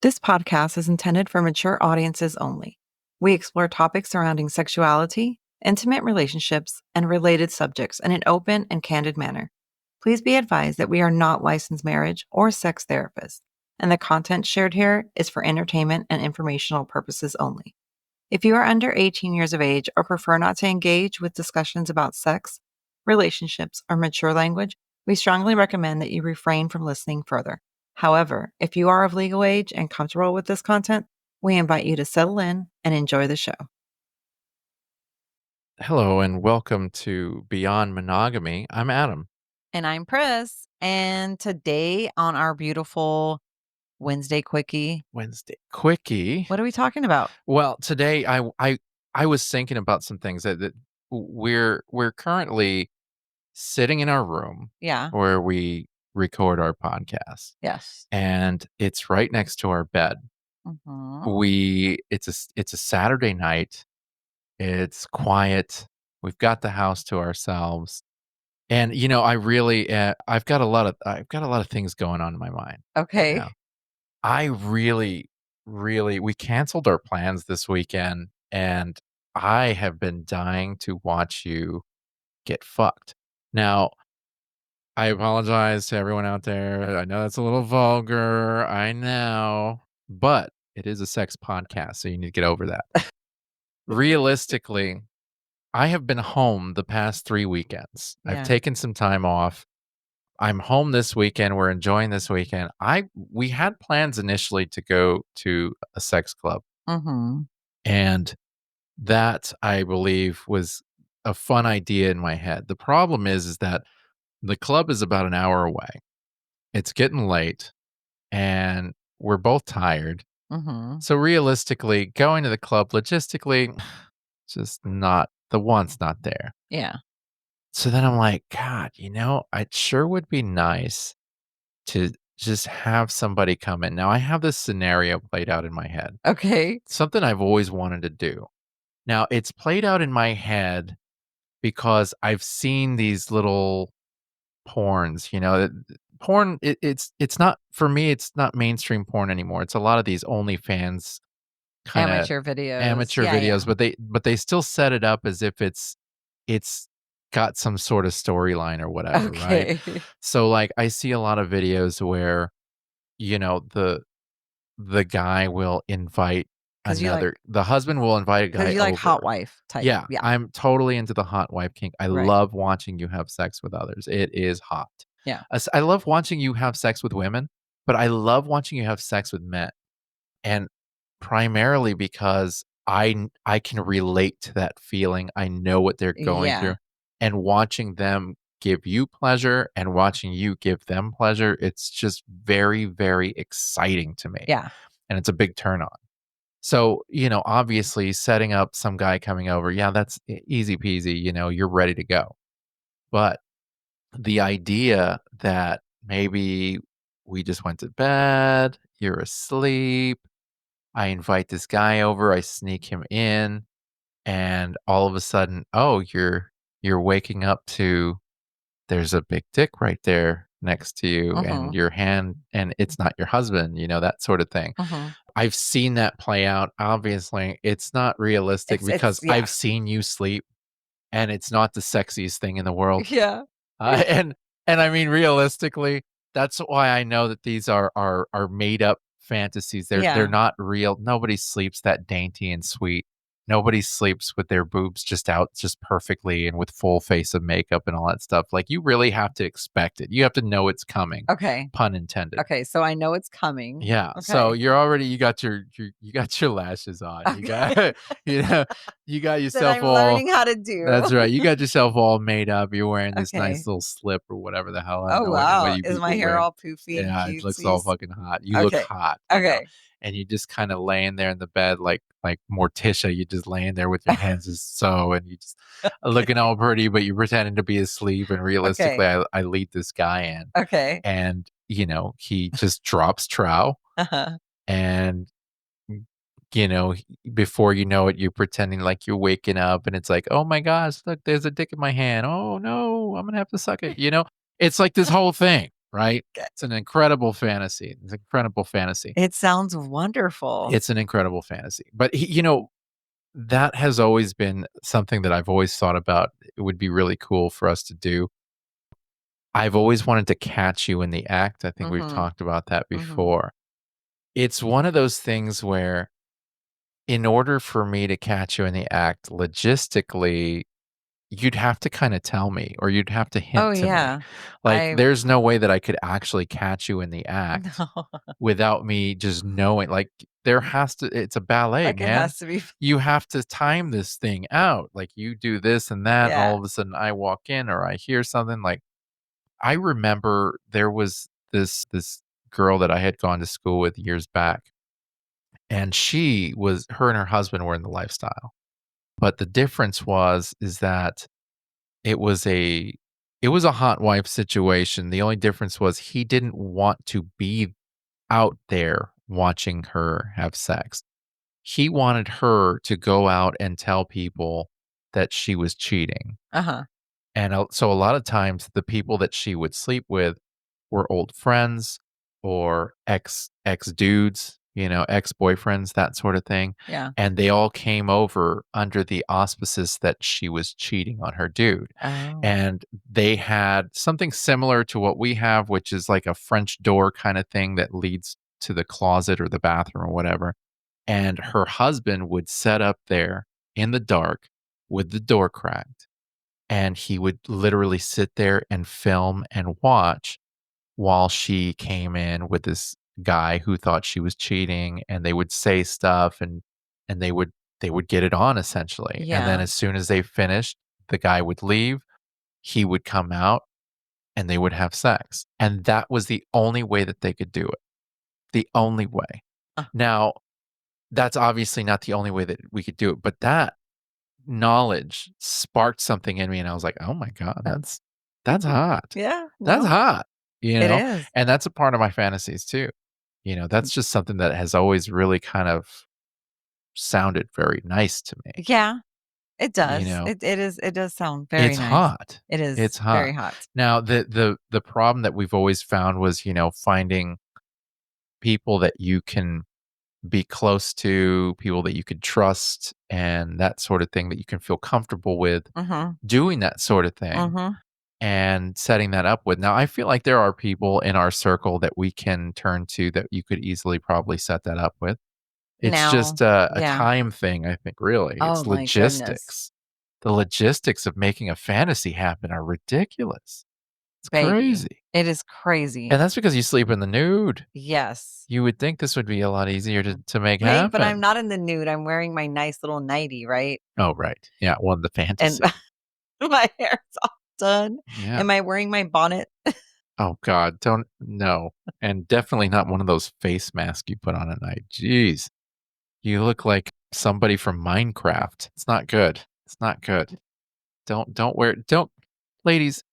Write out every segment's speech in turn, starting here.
This podcast is intended for mature audiences only. We explore topics surrounding sexuality, intimate relationships, and related subjects in an open and candid manner. Please be advised that we are not licensed marriage or sex therapists, and the content shared here is for entertainment and informational purposes only. If you are under 18 years of age or prefer not to engage with discussions about sex, relationships, or mature language, we strongly recommend that you refrain from listening further. However, if you are of legal age and comfortable with this content, we invite you to settle in and enjoy the show. Hello and welcome to Beyond Monogamy. I'm Adam. And I'm Pris. And today on our beautiful Wednesday Quickie, Wednesday Quickie. what are we talking about? Well, today I was thinking about some things that we're currently sitting in our room Yeah. where we record our podcast, Yes. and it's right next to our bed. Mm-hmm. It's a Saturday night. It's quiet. We've got the house to ourselves. And I really I've got a lot of things going on in my mind right Okay. now. I really, really we canceled our plans this weekend, and I have been dying to watch you get fucked. Now, I apologize to everyone out there. I know that's a little vulgar. I know, but it is a sex podcast, so you need to get over that. Realistically, I have been home the past 3 weekends. I've Yeah. taken some time off. I'm home this weekend. We're enjoying this weekend. We had plans initially to go to a sex club, Mm-hmm. and that I believe was a fun idea in my head. The problem is that the club is about an hour away. It's getting late, and we're both tired. Mm-hmm. So realistically, going to the club logistically, just not the one's not there. Yeah. So then I'm like, God, it sure would be nice to just have somebody come in. Now I have this scenario played out in my head. Okay. Something I've always wanted to do. Now it's played out in my head because I've seen these little porns, porn it's not for me, it's not mainstream porn anymore. It's a lot of these OnlyFans kind of Amateur videos. amateur Yeah. Yeah. videos, but they still set it up as if it's got some sort of storyline or whatever, right? Okay. So like I see a lot of videos where you know, the guy will invite the husband will invite a Because guy you like hot over. wife type. Yeah, Yeah. I'm totally into the hot wife kink. I Right. love watching you have sex with others. It is hot. Yeah. I love watching you have sex with women, but I love watching you have sex with men. And primarily because I can relate to that feeling. I know what they're going Yeah. through, and watching them give you pleasure and watching you give them pleasure, it's just very, very exciting to me, Yeah. and it's a big turn on. So, obviously setting up some guy coming over, yeah, that's easy peasy, you're ready to go. But the idea that maybe we just went to bed, you're asleep, I invite this guy over, I sneak him in, and all of a sudden, oh, you're waking up to there's a big dick right there next to you and Mhm. your hand and it's not your husband, that sort of thing. Mhm. I've seen that play out. Obviously, it's not realistic because It's yeah. I've seen you sleep and it's not the sexiest thing in the world. Yeah. Uh, and and I mean realistically, that's why I know that these are made up fantasies. They're Yeah. not real. Nobody sleeps that dainty and sweet. Nobody sleeps with their boobs just out just perfectly and with full face of makeup and all that stuff. Like you really have to expect it. You have to know it's coming. Okay. Pun intended. Okay, so I know it's coming. Yeah. So Okay. you got your lashes on. You Okay. got you got That yourself I'm all learning how to do. that's right. You got yourself all made up. You're wearing this nice Okay. little slip or whatever the hell. I don't Oh, know what wow. you Is my people hair wear. all poofy and Yeah, it looks all cutesy? fucking hot. You look Okay. hot, Okay. and you just kind of laying there in the bed like Morticia. You just laying there with your hands just so, and you just looking all pretty, but you're pretending to be asleep. And realistically, Okay. I lead this guy in, Okay. and he just drops trow, Uh-huh. and before you know it, you're pretending like you're waking up and it's like, oh my gosh, look, there's a dick in my hand. Oh no, I'm gonna have to suck it. It's like this whole thing. right? It's an incredible fantasy. It's an incredible fantasy. It sounds wonderful. It's an incredible fantasy. But that has always been something that I've always thought about. It would be really cool for us to do. I've always wanted to catch you in the act. I think we've Mhm, talked about that mhm. before. It's one of those things where, in order for me to catch you in the act, logistically, you'd have to kinda tell me, or you'd have to Oh, hint to me. yeah. Like, I've there's no way that I could actually catch you in the act no, without me just knowing, like, there has to it's a ballet, like, it man. has to be You have to time this thing out. Like, you do this and that, yeah. all of a sudden I walk in or I hear something, like, I remember there was this girl that I had gone to school with years back, and her and her husband were in the lifestyle. But the difference is that it was a it was a hot wife situation. The only difference was he didn't want to be out there watching her have sex. He wanted her to go out and tell people that she was cheating. Uh-huh. And so a lot of times the people that she would sleep with were old friends or ex dudes, ex-boyfriends, that sort of thing. Yeah. And they all came over under the auspices that she was cheating on her dude. Oh. And they had something similar to what we have, which is like a French door kind of thing that leads to the closet or the bathroom or whatever. And her husband would set up there in the dark with the door cracked, and he would literally sit there and film and watch while she came in with this guy who thought she was cheating, and they would say stuff, and they would get it on essentially. And then Yeah. as soon as they finished, the guy would leave, he would come out, and they would have sex. And that was the only way that they could do it. The only way. Uh, Now, that's obviously not the only way that we could do it, but that knowledge sparked something in me, and I was like, "Oh my god, that's hot. yeah, That's no, hot," you it know? is. And that's a part of my fantasies too. That's just something that has always really kind of sounded very nice to me, Yeah, it you does. know? It does sound very It's nice. hot. It is It's hot. very hot. Now, the problem that we've always found was, finding people that you can be close to, people that you could trust, and that sort of thing, that you can feel comfortable with Mhm, doing that sort of thing mhm. and setting that up with. Now, I feel like there are people in our circle that we can turn to that you could easily probably set that up with. It's Now just a yeah. time thing, I think, really. Oh It's my goodness, logistics. The logistics of making a fantasy happen are ridiculous. It's baby. crazy. It is And crazy. that's because you sleep in the nude. Yes. You would think this would be a lot easier to make Right, but I'm happen. not in the nude, I'm wearing my nice little nightie, right? Oh, right. Yeah, well, the And fantasy. my hair's all done. Yeah. Am I wearing my bonnet? Oh god, don't no. And definitely not one of those face masks you put on at night. Jeez. You look like somebody from Minecraft. It's not good. It's not good. Don't wear don't ladies,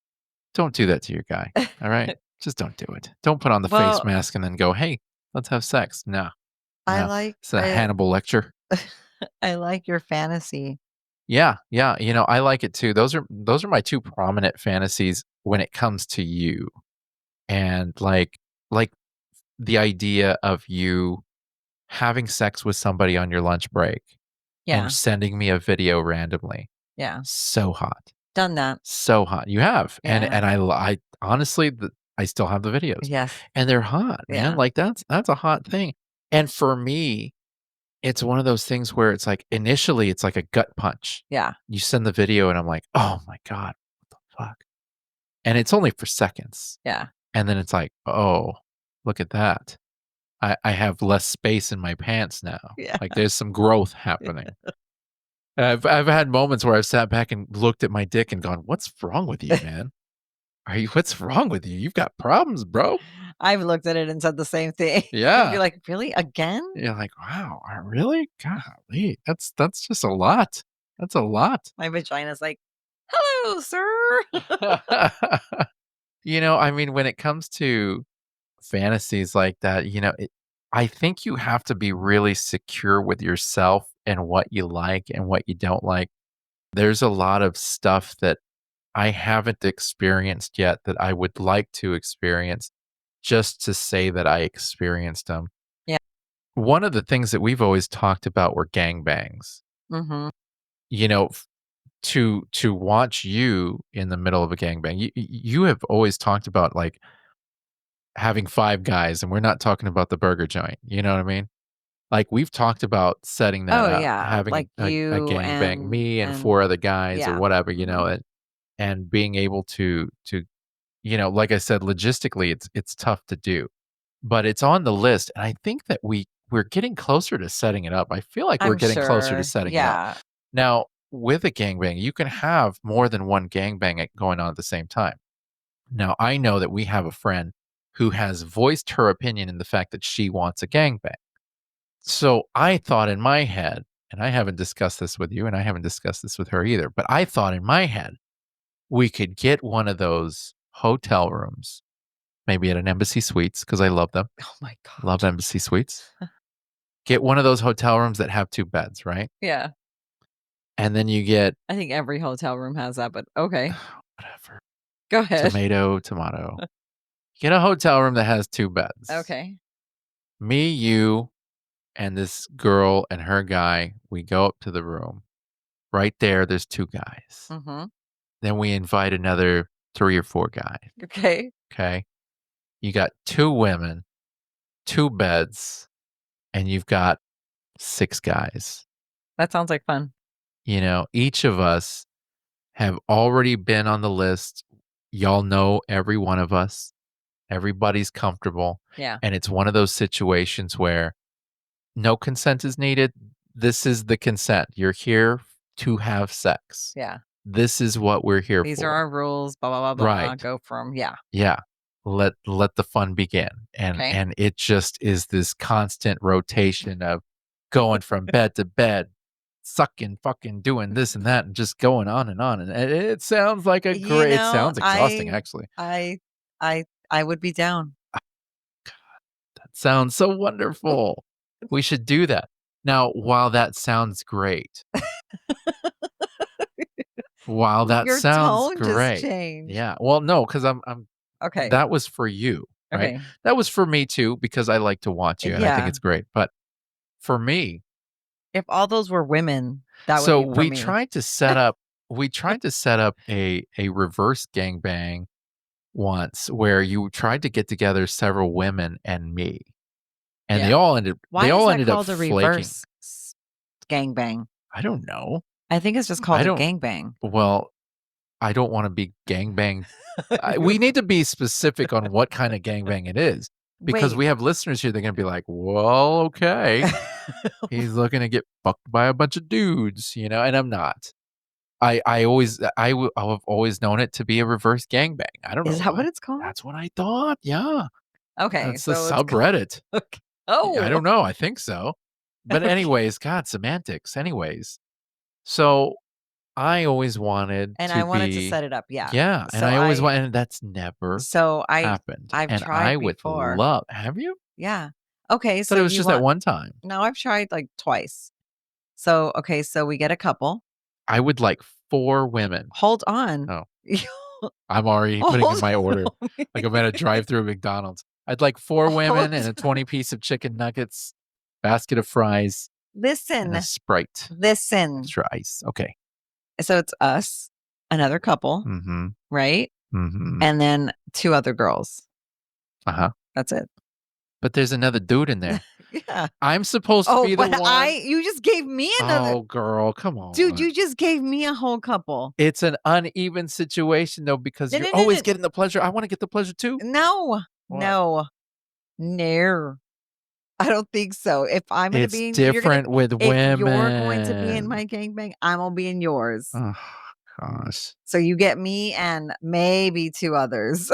don't do that to your guy, alright? Just don't do it. Don't put on the face Well, mask and then go, "Hey, let's have sex." No. I No. like It's a Hannibal lecture. I like your fantasy. Yeah, yeah, I like it too. Those are my 2 prominent fantasies when it comes to you. And, like, the idea of you having sex with somebody on your lunch break and Yeah, sending me a video randomly. yeah. So hot. Done that. So hot. You have. And Yeah. I honestly, I still have the videos. Yes. And they're hot, man. Yeah. Like, that's a hot thing. And for me, it's one of those things where it's like, initially, it's like a gut punch. Yeah. You send the video and I'm like, "Oh my god, what the fuck?" And it's only for seconds. Yeah. And then it's like, "Oh, look at that. I have less space in my pants now." Yeah. Like, there's some growth happening. I've had moments where I've sat back and looked at my dick and gone, "What's wrong with you, man? What's wrong with you? You've got problems, bro." I've looked at it and said the same thing. I'd be Yeah. like, "Really? Again?" You're like, "Wow, really? Golly, that's just a lot. That's a lot." My vagina's like, "Hello, sir." I mean, when it comes to fantasies like that, I think you have to be really secure with yourself and what you like and what you don't like. There's a lot of stuff that I haven't experienced yet that I would like to experience just to say that I experienced them. Yeah. One of the things that we've always talked about were gangbangs. Mhm. You know, to watch you in the middle of a gangbang, you have always talked about, like, having 5 guys, and we're not talking about the burger joint, you know what I mean? Like, we've talked about setting that Oh, up, yeah, having like a you gangbang, me and and 4 other guys or yeah. whatever, Mhm. and being able to like I said, logistically, it's tough to do, but it's on the list, and I think that we're getting closer to setting it up. I feel like we're I'm getting closer to sure. setting it up. Yeah. Now, with a gangbang, you can have more than one gangbang going on at the same time. Now, I know that we have a friend who has voiced her opinion in the fact that she wants a gangbang. So I thought in my head, and I haven't discussed this with you, and I haven't discussed this with her either, but I thought in my head, we could get one of those hotel rooms, maybe at an Embassy Suites, because I love them. Oh my Love god. Embassy Suites. Get one of those hotel rooms that have 2 beds, right? Yeah. And then you get I think every hotel room has that, but okay. whatever, Go ahead. tomato, tomato. Get a hotel room that has 2 beds. Okay. Me, you, and this girl and her guy, we go up to the room. Right there's 2 guys. Mhm. Then we invite another 3 or 4 guys, Okay. okay? You got 2 women, 2 beds, and you've got 6 guys. That sounds like fun. Each of us have already been on the list. Y'all know every one of us. Everybody's comfortable, Yeah. and it's one of those situations where no consent is needed. This is the consent. You're here to have sex. Yeah. This is what we're here These are for. our rules, blah, blah, blah, blah. Right. Go from yeah. Yeah. Let the fun begin. And Okay. and it just is this constant rotation of going from bed to bed, sucking, fucking doing this and that, and just going on and on. And it sounds like it sounds exhausting, actually. I I would be down. That sounds so wonderful. We should do that. Now, while that sounds great, while that Your sounds tone just great. changed. Yeah. Well, no, because I'm Okay. that was for you, right? Okay. That was for me too, because I like to watch you and I think Yeah. it's great. But for me, If all those were women, that would so be for me. we tried to set up a reverse gangbang once where you tried to get together several women and me. And Yeah. they Why is all that ended up called a flaking. reverse gangbang? I don't know. I think it's just I called a don't gangbang. well, I don't wanna be gangbang. We need to be specific on what kinda gangbang it is, because Wait. we have listeners here, they're gonna be like, "Well, okay. He's looking to get fucked by a bunch of dudes," and I'm not. I've always known it to be a reverse gangbang. I don't Is know that what why. it's called? That's what I thought, yeah. Okay, That's the so it's subreddit. okay. I Oh, don't know, I think so. But okay. anyways, god, semantics, anyways. So I always wanted And I to wanted to be set it up, yeah. yeah, and So I always I want and that's never so I happened, I've and I tried would before. love have you? Yeah. Okay, Thought so it was you just that want one time. no, I've tried like twice. So, okay, so we get a couple. I would like 4 women. Hold on. Oh, I'm already putting in Hold my order on. like I'm at a drive-through at McDonald's. I'd like 4 women and Hold a 20 piece of chicken nuggets, basket of fries, and a Listen. Sprite. Listen. Extra ice. Okay. So it's us, another couple, Mhm. right? Mhm. And then 2 other girls. Uh-huh. That's it. But there's another dude in there. Yeah. I'm supposed to Oh, be the but one? you just gave me another Oh, girl, come dude, on. you just gave me a whole couple. It's an uneven situation, though, because No, you're no, no, always no. getting the pleasure. I wanna get the pleasure too. No. What? No. No. I don't think so. If I'm gonna It's be in you're gonna different with if you're going to be in women. my gangbang, I'm gonna be in yours. Oh, gosh. So you get me and maybe 2 others,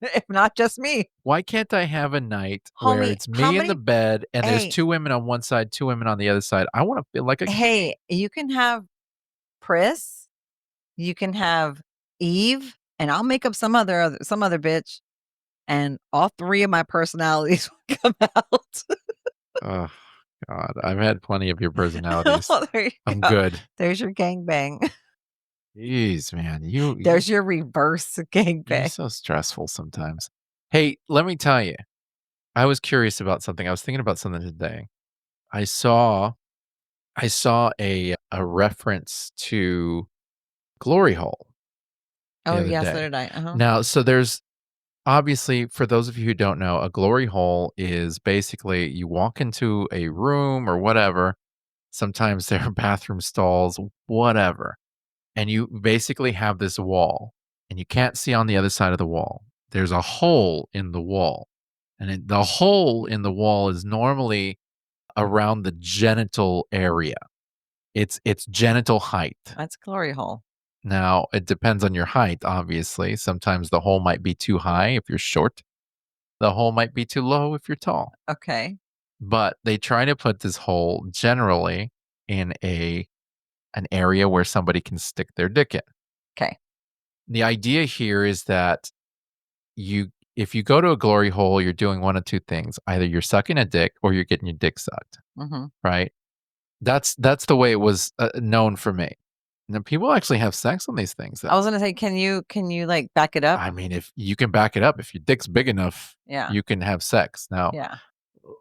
if not just me. Why can't I have a night where Homie, it's how me in the many bed and there's hey, 2 women on one side, 2 women on the other side? I wanna feel like a king. hey, you can have Pris, you can have Eve, and I'll make up some other bitch, and all 3 of my personalities will come out. Oh, god. I've had plenty of your personalities. Well, there you I'm go. good. There's your gangbang. Jeez, man, There's your reverse you're gangbang. so stressful sometimes. Hey, let me tell you, I was curious about something. I was thinking about something today. I saw I saw a reference to glory hole the Oh, other yeah, so day. did I. Uh-huh. Now, so there's obviously, for those of you who don't know, a glory hole is basically you walk into a room or whatever. Sometimes there are bathroom stalls, whatever. And you basically have this wall and you can't see on the other side of the wall. There's a hole in the wall. And the hole in the wall is normally around the genital area. It's genital height. That's glory hole. Now, it depends on your height, obviously. Sometimes the hole might be too high if you're short. The hole might be too low if you're tall. Okay. But they try to put this hole generally in an area where somebody can stick their dick in. Okay. The idea here is that you if you go to a glory hole, you're doing one of two things. Either you're sucking a dick or you're getting your dick sucked, Mhm. right? That's the way it was known for me. Now people actually have sex on these things I though. was gonna say, can you, like, back it up? I mean, if you can back it up, if your dick's big enough, Yeah, you can have sex. Now, yeah.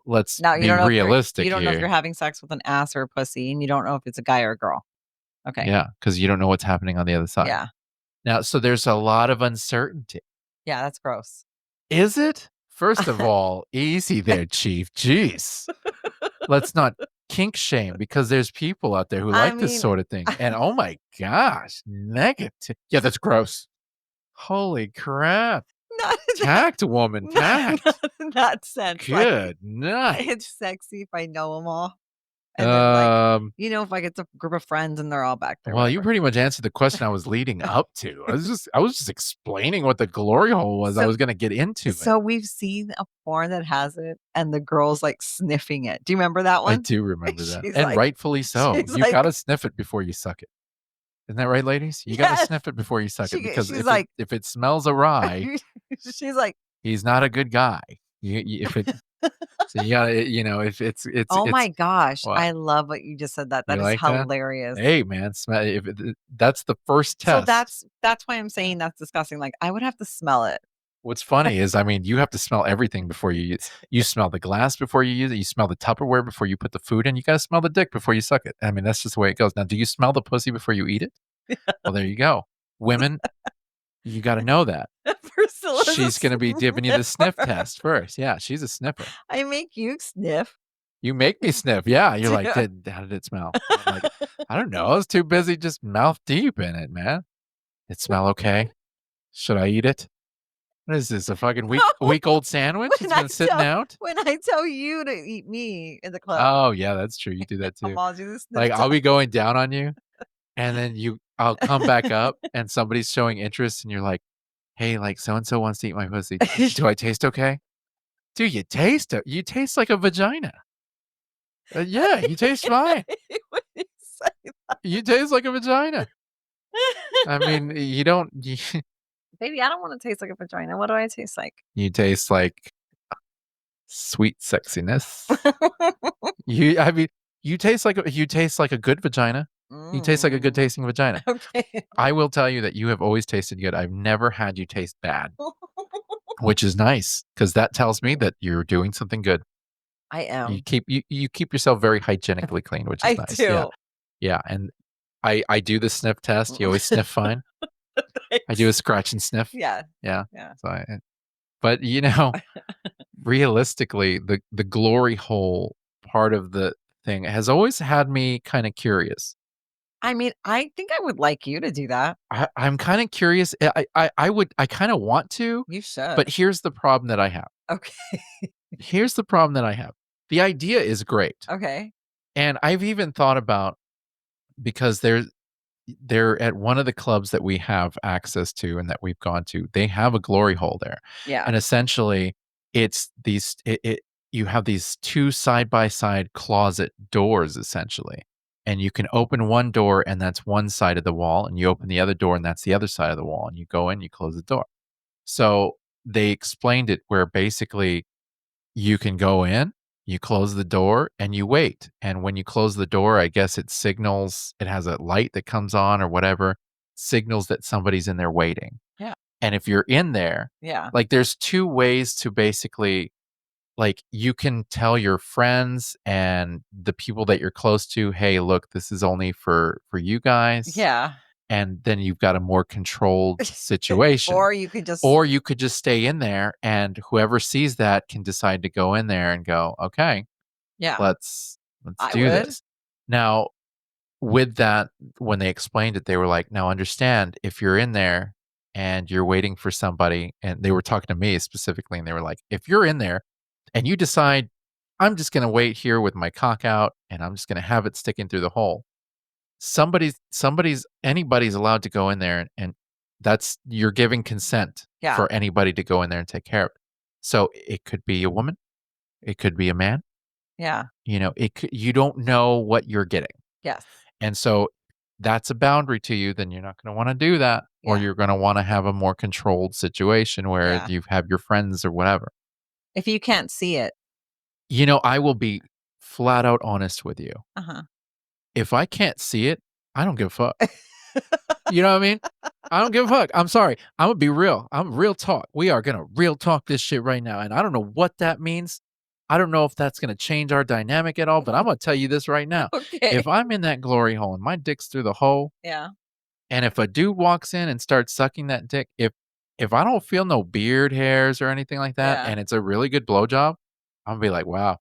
let's Now be you realistic don't know if you're here. having sex with an ass or a pussy, and you don't know if it's a guy or a girl. Okay. Yeah, because you don't know what's happening on the other side. Yeah. Now, so there's a lot of uncertainty. Yeah, that's gross. Is it? First of all, easy there, chief. Jeez. Let's not kink shame because there's people out there who I like this mean, sort of thing. And oh my gosh, negative. Yeah, that's gross. Holy crap. not in that Tact, woman, tact. not in that sense, like, Good night. it's sexy if I know them all, and then, like, Um, if, like, it's a group of friends and they're all back there, well, you whatever. pretty much answered the question I was leading up to. I was just explaining what the glory hole was. I So was gonna get into it. so we've seen a porn that has it, and the girl's, like, sniffing it. Do you remember that I one? do remember that. She's And like rightfully so. she's You like gotta sniff it before you suck it. Isn't that right, ladies? You gotta yes. sniff it before you suck it because She's if it like if it smells awry, she's like, he's not a good guy. If it so you gotta if "Oh it's my gosh, what? I love what you just said that. You That is like that? hilarious." Hey, man, smell if it that's the first So test. that's why I'm Yeah. saying that's disgusting, like, I would have to smell it. What's funny is, I mean, you have to smell everything before you smell the glass before you use it, you smell the Tupperware before you put the food in, you gotta smell the dick before you suck it. I mean, that's just the way it goes. Now, do you smell the pussy before you eat it? Well, there you go. Women, you gotta know that. Priscilla's a She's gonna be giving you the sniff sniffer. test first. Yeah, she's a sniffer. I make you sniff. You make me sniff. Yeah, you're like, Yeah. "How did it smell?" And I'm like, "I don't know. I was too busy just mouth deep in it, man. It smell okay? Should I eat it? What is this, a fucking No, week-old sandwich? when It's I been sitting out?" when I tell you to eat me in the club, Oh, yeah, that's true. You do that I'm too. all do the sniff Like, I'll test. be going down on you, and then I'll come back up, and somebody's showing interest, and you're like, "Hey, like, so and so wants to eat my pussy. Do I taste okay?" Dude, you taste like a vagina. Yeah, you taste fine. When you say You taste like a vagina. I mean, you don't baby, I don't wanna taste like a vagina. What do I taste like? you taste like sweet sexiness. I mean, you taste like a good vagina. You taste like a good Mm, tasting vagina. okay. I will tell you that you have always tasted good. I've never had you taste bad, which is nice because that tells me that you're doing something good. I You am. keep you keep yourself very hygienically clean, which is I nice. Yeah. do. Yeah, and I do the sniff test. You always sniff fine. I do a Thanks. scratch and sniff. Yeah, Yeah. yeah. So but realistically, the glory hole part of the thing has always had me kinda curious. I mean, I think I would like you to do that. I'm kinda curious. I kinda want to, You but should. here's the problem that I have. Okay. Here's the problem that I have. The idea is great, Okay. and I've even thought about because they're at one of the clubs that we have access to and that we've gone to, they have a glory hole there. Yeah. And essentially, it's these it you have these 2 side by side closet doors essentially. And you can open one door and that's one side of the wall, and you open the other door and that's the other side of the wall, and you go in, you close the door. So they explained it where basically you can go in, you close the door, and you wait. And when you close the door, I guess it signals it has a light that comes on or whatever. signals that somebody's in there waiting. Yeah. And if you're in there, Yeah. like, there's 2 ways to basically like, you can tell your friends and the people that you're close to, "Hey, look, this is only for you guys," Yeah. and then you've got a more controlled situation. Or you could just Or you could just stay in there, and whoever sees that can decide to go in there and go, "Okay, yeah, let's I do would. this." Now, with that, when they explained it, they were like, "Now understand, if you're in there and you're waiting for somebody," and they were talking to me specifically, and they were like, "If you're in there and you decide, 'I'm just gonna wait here with my cock out, and I'm just gonna have it sticking through the hole,' anybody's allowed to go in there, and that's you're giving consent Yeah. for anybody to go in there and take care of it." So, it could be a woman, it could be a man, Yeah. you don't know what you're getting. Yes. And so that's a boundary to you, then you're not gonna wanna do that, or Yeah. you're gonna wanna have a more controlled situation where Yeah. you have your friends or whatever. If you can't see it. I will be flat out honest with you. Uh-huh. If I can't see it, I don't give a fuck. You know what I mean? I don't give a fuck. I'm sorry. Imma be real. I'm real talk. We are gonna real talk this shit right now, and I don't know what that means. I don't know if that's gonna change our dynamic at all, but I'm gonna tell you this right now. Okay. If I'm in that glory hole and my dick's through the hole, Yeah. and if a dude walks in and starts sucking that dick, if I don't feel no beard hairs or anything like that, Yeah. and it's a really good blowjob, I'm gonna be like, "Wow,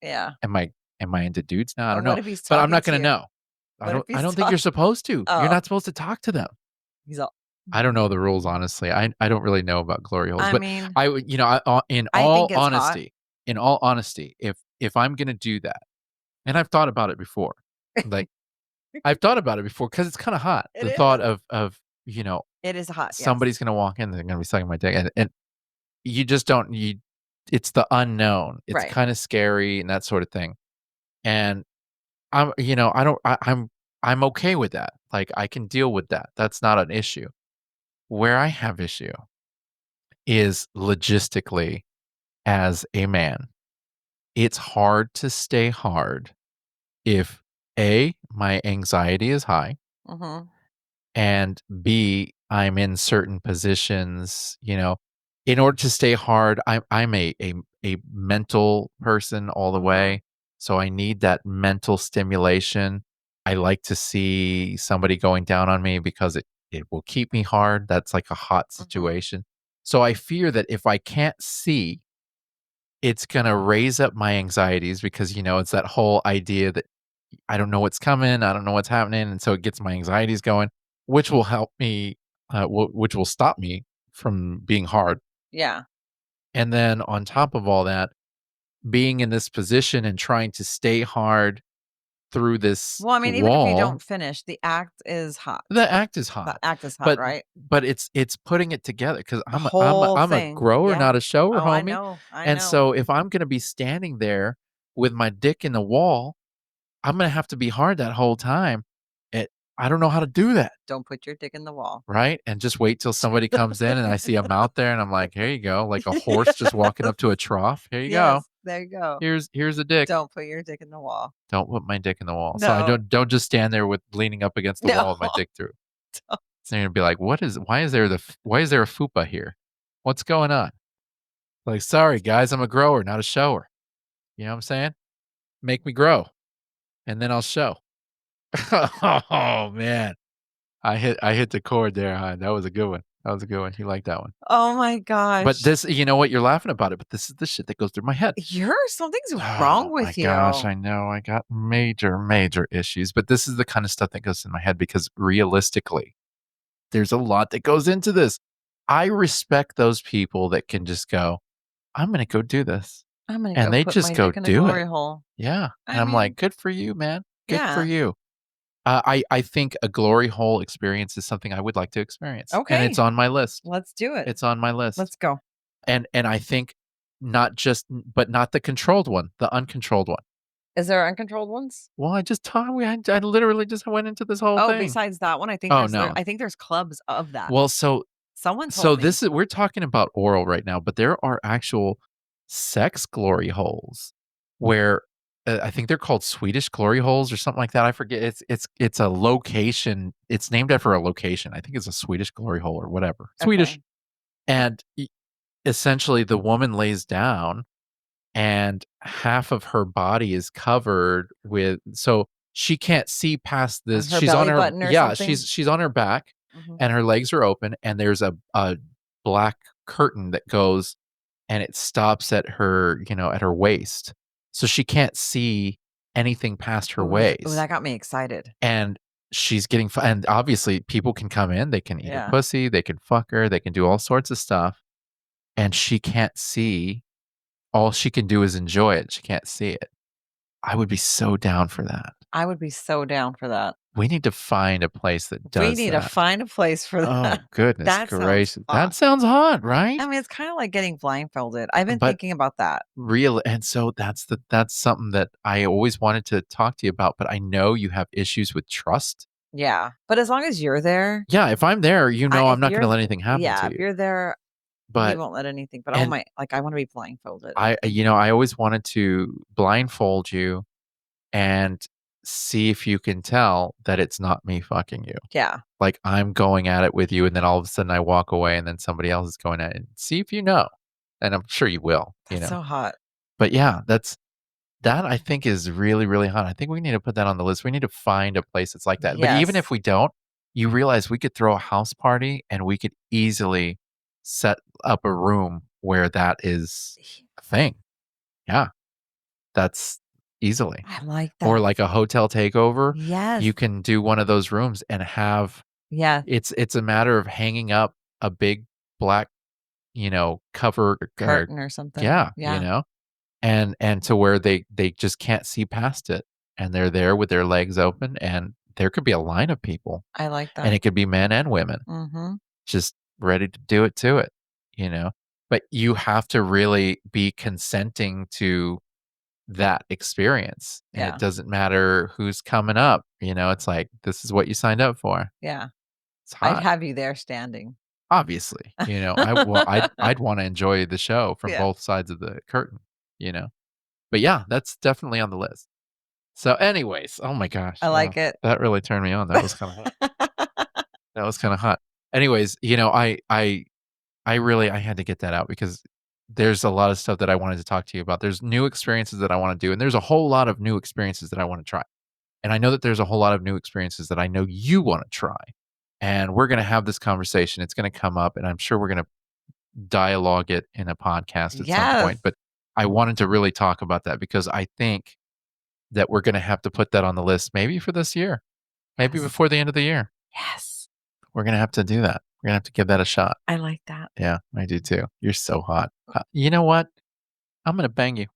Yeah. am I into dudes now? I don't What know." if he's But I'm talking not to gonna you? know. I What if don't I he's don't think you're talking? supposed to. You're Oh, not supposed to talk to them. he's all I don't know the rules, honestly. I don't really know about glory holes, I but mean, I would I think it's hot. in all honesty, if I'm gonna do that, and I've thought about it before, like, I've thought about it before because it's kinda hot. It The thought is. of, It is hot, yes. somebody's gonna walk in, they're gonna be sucking my dick, and you just don't you it's the unknown. It's Right. kinda scary and that sort of thing, and I don't I'm okay with that. Like, I can deal with that. That's not an issue. Where I have issue is logistically as a man. It's hard to stay hard if A, my anxiety is high, Mhm. and B, I'm in certain positions, in order to stay hard, I'm a mental person all the Mhm. way. So I need that mental stimulation. I like to see somebody going down on me because it will keep me hard. That's like a hot Mhm. situation. So I fear that if I can't see, it's gonna raise up my anxieties because, it's that whole idea that I don't know what's coming, I don't know what's happening, and so it gets my anxieties going, which will help me, which will stop me from being hard. Yeah. And then on top of all that, being in this position and trying to stay hard through this Well, I mean, even if you don't wall, finish, the act is hot. the act is The hot, act is hot, but right? it's putting it together because The I'm whole a thing. grower, Yeah. not a shower, Oh, I homie. know. I And know. so if I'm gonna be standing there with my dick in the wall, I'm gonna have to be hard that whole time. It I don't know how to do that, Don't put your dick in the wall. right? And just wait till somebody comes in and I see 'em out there and I'm like, "Here you go," like a horse just walking up to a trough. "Here you go. Yes, there you go. Here's a dick." Don't put your dick in the wall. Don't put my dick in the wall. So I No. don't just stand there with leaning up against the No. wall with my dick through. So you're gonna be like, why is there a fupa here? What's going on?" Like, "Sorry, guys, I'm a grower, not a shower." You know what I'm saying? Make me grow, and then I'll show. Oh, man. I hit the chord there, huh? That was a good one. That was a good one. You like that one. Oh my But gosh. this you know what? You're laughing about it, but this is the shit that goes through my head. Something's wrong Oh my with gosh, you. I know. I got major, major issues, but this is the kind of stuff that goes in my head because realistically, there's a lot that goes into this. I respect those people that can just go, "I'm gonna go do this." I'm gonna And go they put just my go dick in a do it. glory hole. Yeah. And I I'm mean, like, "Good for you, man. Good for yeah. you." I think a glory hole experience is something I would like to experience, and it's Okay. on my list. Let's do it. It's on my list. Let's go. And I think but not the controlled one, the uncontrolled one. Is there uncontrolled ones? Well, I just told I literally just went into this whole Oh, thing. besides that one, Oh, no. I think there's clubs of that. Well, so Someone so told me. this is we're talking about oral right now, but there are actual sex glory holes where I think they're called Swedish glory holes or something like that. I forget. It's a location. It's named after a location. I think it's a Swedish glory hole or whatever. Swedish. Okay. And essentially, the woman lays down, and half of her body is covered with, so she can't see past this. Her She's on belly her, button or yeah, something? she's on her back, Mhm. and her legs are open, and there's a black curtain that goes, and it stops at her, at her waist. So she can't see anything past her Ooh, waist. that got me excited. And she's getting and obviously people can come in, they can eat her Yeah. pussy, they can fuck her, they can do all sorts of stuff, and she can't see. All she can do is enjoy it. She can't see it. I would be so down for that. I would be so down for that. We need to find a place that We does need to that. find a place for that. Oh, goodness That sounds gracious. fun. That sounds hot, right? I mean, it's kinda like getting blindfolded. I've been But thinking about that. real, and so that's something that I always wanted to talk to you about, but I know you have issues with trust. Yeah, but as long as you're there, Yeah, if I'm there, I'm if not you're gonna let anything happen yeah, to if you. you're there, he But won't let anything, but oh and my like, I wanna be blindfolded. I always wanted to blindfold you and see if you can tell that it's not me fucking you. Yeah, Like, I'm going at it with you, and then all of a sudden I walk away, and then somebody else is going at it. See if you know, and I'm sure you will, that's so hot. But yeah, that I think is really, really hot. I think we need to put that on the list. We need to find a place that's like that. But even if Yes. we don't, you realize we could throw a house party, and we could easily set up a room where that is a thing. Yeah, that's easily. I like Or that. like a hotel takeover, Yes. you can do one of those rooms and have Yeah, it's a matter of hanging up a big black, cover or curtain or something. yeah, Yeah, and to where they just can't see past it, and they're there with their legs open, and there could be a line of people, I like and that. it could be men and women Mhm. just ready to do it to it, you know? But you have to really be consenting to that experience, and it Yeah, doesn't matter who's coming up, it's like, this is what you signed up for. yeah. It's I'd hot. have you there standing. Obviously, I'd wanna enjoy the show from Yeah, both sides of the curtain, you know? But yeah, that's definitely on the list. So anyways, oh my gosh, I like it. that really turned me on. That was kinda hot. That was kinda hot. Anyways, I really I had to get that out because there's a lot of stuff that I wanted to talk to you about. There's new experiences that I wanna do, and there's a whole lot of new experiences that I wanna try. And I know that there's a whole lot of new experiences that I know you wanna try. And we're gonna have this conversation. It's gonna come up, and I'm sure we're gonna dialogue it in a podcast at some Yes. point, but I wanted to really talk about that because I think that we're gonna have to put that on the list maybe for this year, maybe Yes. before the end of the year. Yes. We're gonna have to do that. We're gonna have to give that a shot. I like that. Yeah, I do too. You're so hot. You know what? I'm gonna bang you.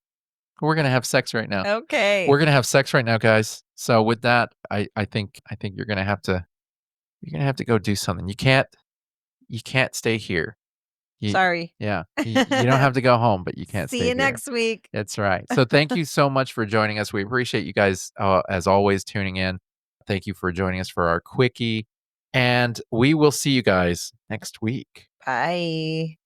We're gonna have sex right now. We're Okay. gonna have sex right now, guys. So with that, I think you're gonna have to go do something. You can't stay here. You Sorry. yeah, you don't have to go home, but you can't See stay you here. next week. That's right. So thank you so much for joining us. We appreciate you guys, as always, tuning in. Thank you for joining us for our quickie, and we will see you guys next week. Bye.